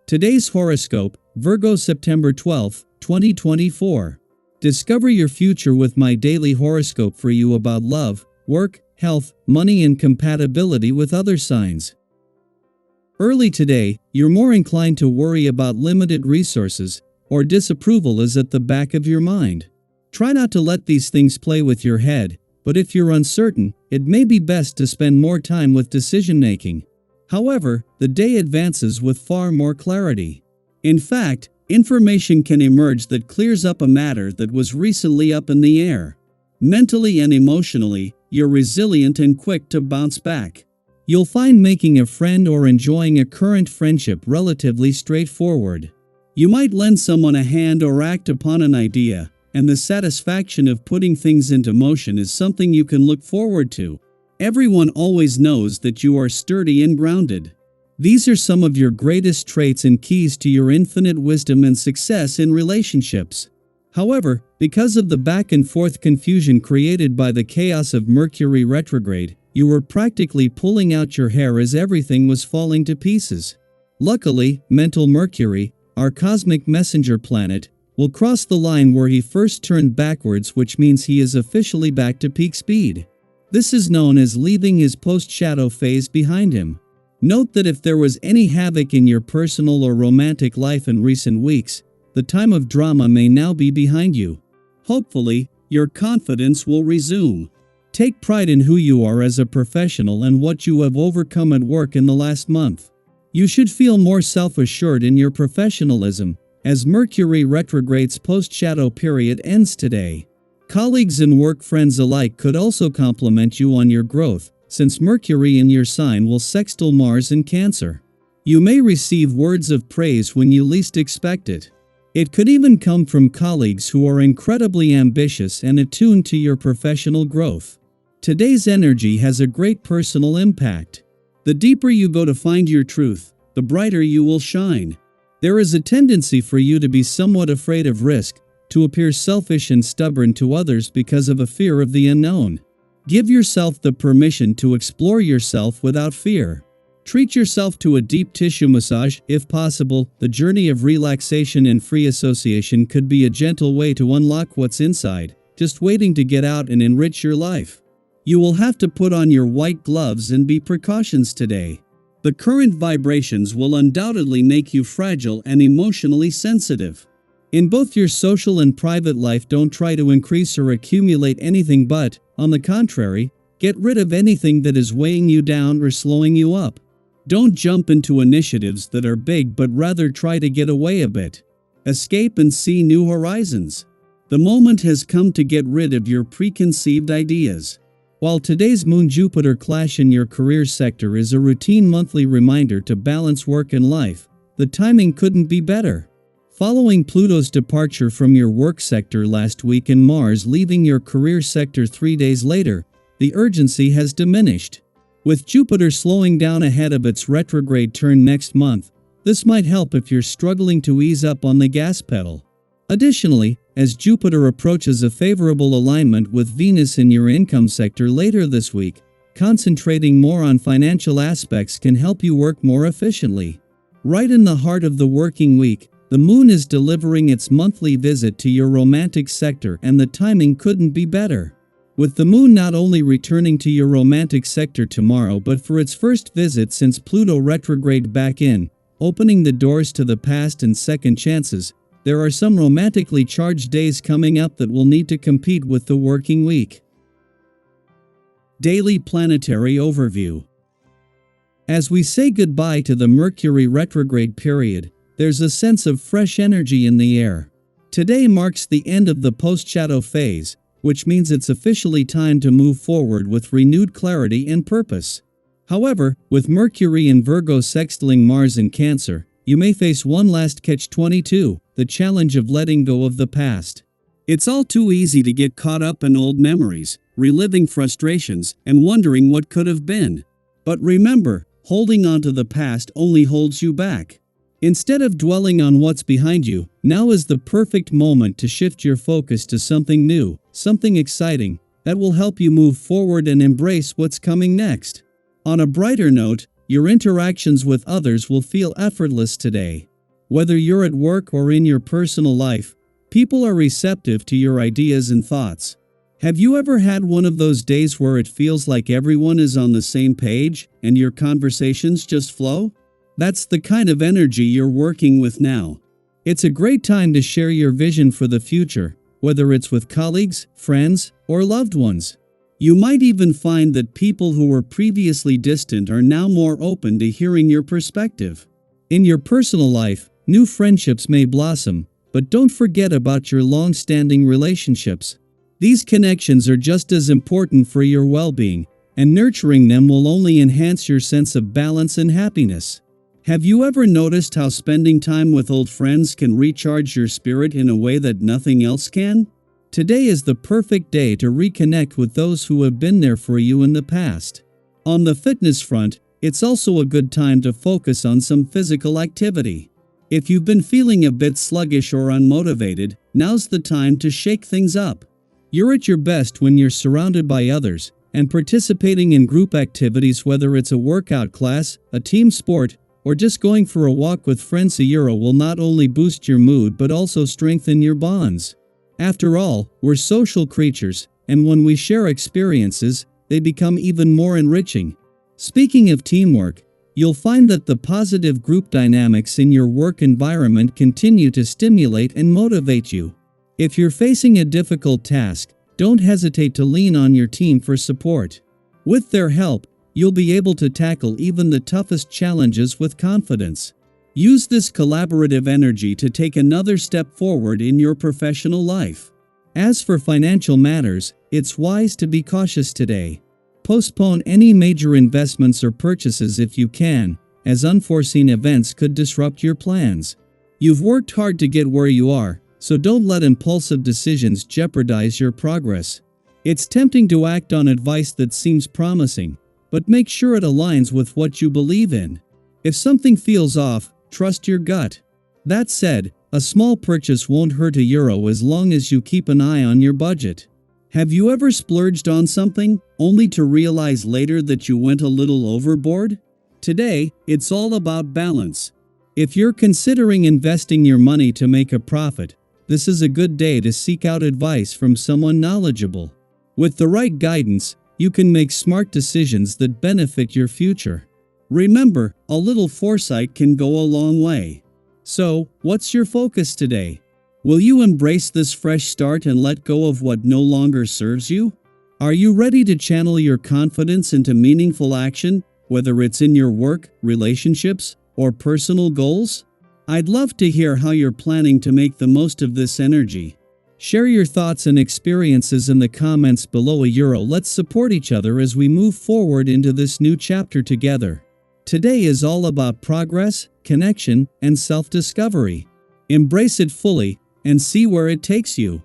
Today's horoscope, Virgo September 12, 2024. Discover your future with my daily horoscope for you about love, work, health, money and compatibility with other signs. Early today, you're more inclined to worry about limited resources, or disapproval is at the back of your mind. Try not to let these things play with your head, but if you're uncertain, it may be best to spend more time with decision-making. However, the day advances with far more clarity. In fact, information can emerge that clears up a matter that was recently up in the air. Mentally and emotionally, you're resilient and quick to bounce back. You'll find making a friend or enjoying a current friendship relatively straightforward. You might lend someone a hand or act upon an idea, and the satisfaction of putting things into motion is something you can look forward to. Everyone always knows that you are sturdy and grounded. These are some of your greatest traits and keys to your infinite wisdom and success in relationships. However, because of the back and forth confusion created by the chaos of Mercury retrograde, you were practically pulling out your hair as everything was falling to pieces. Luckily, mental Mercury, our cosmic messenger planet, will cross the line where he first turned backwards, which means he is officially back to peak speed. This is known as leaving his post-shadow phase behind him. Note that if there was any havoc in your personal or romantic life in recent weeks, the time of drama may now be behind you. Hopefully, your confidence will resume. Take pride in who you are as a professional and what you have overcome at work in the last month. You should feel more self-assured in your professionalism, as Mercury retrograde's post-shadow period ends today. Colleagues and work friends alike could also compliment you on your growth, since Mercury in your sign will sextile Mars in Cancer. You may receive words of praise when you least expect it. It could even come from colleagues who are incredibly ambitious and attuned to your professional growth. Today's energy has a great personal impact. The deeper you go to find your truth, the brighter you will shine. There is a tendency for you to be somewhat afraid of risk, to appear selfish and stubborn to others because of a fear of the unknown. Give yourself the permission to explore yourself without fear. Treat yourself to a deep tissue massage, if possible. The journey of relaxation and free association could be a gentle way to unlock what's inside, just waiting to get out and enrich your life. You will have to put on your white gloves and be precautions today. The current vibrations will undoubtedly make you fragile and emotionally sensitive. In both your social and private life, don't try to increase or accumulate anything but, on the contrary, get rid of anything that is weighing you down or slowing you up. Don't jump into initiatives that are big, but rather try to get away a bit. Escape and see new horizons. The moment has come to get rid of your preconceived ideas. While today's Moon-Jupiter clash in your career sector is a routine monthly reminder to balance work and life, the timing couldn't be better. Following Pluto's departure from your work sector last week and Mars leaving your career sector 3 days later, the urgency has diminished. With Jupiter slowing down ahead of its retrograde turn next month, this might help if you're struggling to ease up on the gas pedal. Additionally, as Jupiter approaches a favorable alignment with Venus in your income sector later this week, concentrating more on financial aspects can help you work more efficiently. Right in the heart of the working week, the Moon is delivering its monthly visit to your romantic sector, and the timing couldn't be better. With the Moon not only returning to your romantic sector tomorrow but for its first visit since Pluto retrograde back in, opening the doors to the past and second chances, there are some romantically charged days coming up that will need to compete with the working week. Daily Planetary Overview. As we say goodbye to the Mercury retrograde period, there's a sense of fresh energy in the air. Today marks the end of the post-shadow phase, which means it's officially time to move forward with renewed clarity and purpose. However, with Mercury in Virgo sextiling Mars in Cancer, you may face one last catch-22, the challenge of letting go of the past. It's all too easy to get caught up in old memories, reliving frustrations, and wondering what could have been. But remember, holding on to the past only holds you back. Instead of dwelling on what's behind you, now is the perfect moment to shift your focus to something new, something exciting, that will help you move forward and embrace what's coming next. On a brighter note, your interactions with others will feel effortless today. Whether you're at work or in your personal life, people are receptive to your ideas and thoughts. Have you ever had one of those days where it feels like everyone is on the same page and your conversations just flow? That's the kind of energy you're working with now. It's a great time to share your vision for the future, whether it's with colleagues, friends, or loved ones. You might even find that people who were previously distant are now more open to hearing your perspective. In your personal life, new friendships may blossom, but don't forget about your long-standing relationships. These connections are just as important for your well-being, and nurturing them will only enhance your sense of balance and happiness. Have you ever noticed how spending time with old friends can recharge your spirit in a way that nothing else can? Today is the perfect day to reconnect with those who have been there for you in the past. On the fitness front, it's also a good time to focus on some physical activity. If you've been feeling a bit sluggish or unmotivated, now's the time to shake things up. You're at your best when you're surrounded by others and participating in group activities, whether it's a workout class, a team sport, or just going for a walk with friends. Will not only boost your mood but also strengthen your bonds. After all, we're social creatures, and when we share experiences, they become even more enriching. Speaking of teamwork, you'll find that the positive group dynamics in your work environment continue to stimulate and motivate you. If you're facing a difficult task, don't hesitate to lean on your team for support. With their help, you'll be able to tackle even the toughest challenges with confidence. Use this collaborative energy to take another step forward in your professional life. As for financial matters, it's wise to be cautious today. Postpone any major investments or purchases if you can, as unforeseen events could disrupt your plans. You've worked hard to get where you are, so don't let impulsive decisions jeopardize your progress. It's tempting to act on advice that seems promising, but make sure it aligns with what you believe in. If something feels off, trust your gut. That said, a small purchase won't hurt €1 as long as you keep an eye on your budget. Have you ever splurged on something, only to realize later that you went a little overboard? Today, it's all about balance. If you're considering investing your money to make a profit, this is a good day to seek out advice from someone knowledgeable. With the right guidance, you can make smart decisions that benefit your future. Remember, a little foresight can go a long way. So, what's your focus today? Will you embrace this fresh start and let go of what no longer serves you? Are you ready to channel your confidence into meaningful action, whether it's in your work, relationships, or personal goals? I'd love to hear how you're planning to make the most of this energy. Share your thoughts and experiences in the comments below. Let's support each other as we move forward into this new chapter together. Today is all about progress, connection, and self-discovery. Embrace it fully and see where it takes you.